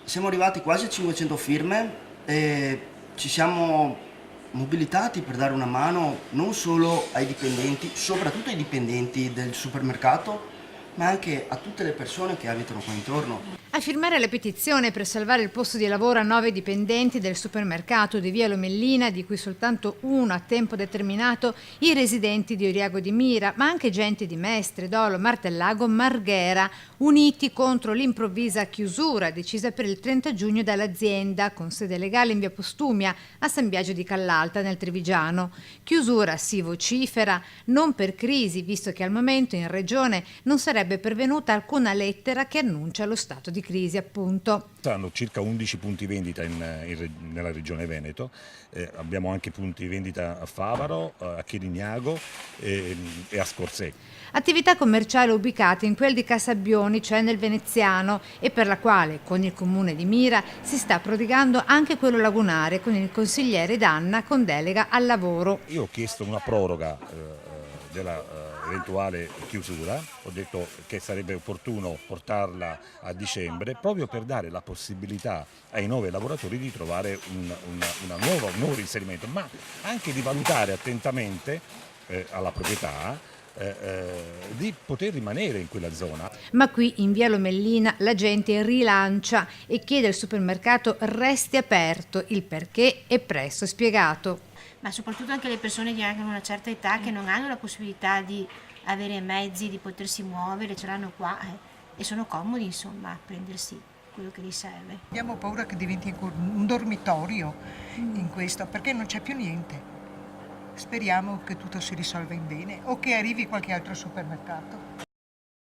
Siamo arrivati quasi a 500 firme e ci siamo mobilitati per dare una mano non solo ai dipendenti, soprattutto ai dipendenti del supermercato, ma anche a tutte le persone che abitano qua intorno. A firmare la petizione per salvare il posto di lavoro a 9 dipendenti del supermercato di Via Lomellina, di cui soltanto uno a tempo determinato, i residenti di Oriago di Mira, ma anche gente di Mestre, Dolo, Martellago, Marghera, uniti contro l'improvvisa chiusura decisa per il 30 giugno dall'azienda, con sede legale in via Postumia, a San Biagio di Callalta, nel Trevigiano. Chiusura, si vocifera, non per crisi, visto che al momento in regione non sarebbe pervenuta alcuna lettera che annuncia lo stato di crisi, appunto. Hanno circa 11 punti vendita nella regione Veneto, abbiamo anche punti vendita a Favaro, a Chirignago e a Scorsè. Attività commerciale ubicata in quel di Casabbioni, cioè nel Veneziano, e per la quale, con il comune di Mira, si sta prodigando anche quello lagunare con il consigliere Danna con delega al lavoro. Io ho chiesto una proroga della eventuale chiusura, ho detto che sarebbe opportuno portarla a dicembre proprio per dare la possibilità ai 9 lavoratori di trovare un nuovo inserimento, ma anche di valutare attentamente alla proprietà di poter rimanere in quella zona. Ma qui in via Lomellina la gente rilancia e chiede al supermercato resti aperto, il perché è presto spiegato. Ma soprattutto anche le persone di anche una certa età che non hanno la possibilità di avere mezzi, di potersi muovere, ce l'hanno qua e sono comodi insomma a prendersi quello che gli serve. Abbiamo paura che diventi un dormitorio in questo, perché non c'è più niente. Speriamo che tutto si risolva in bene o che arrivi qualche altro supermercato.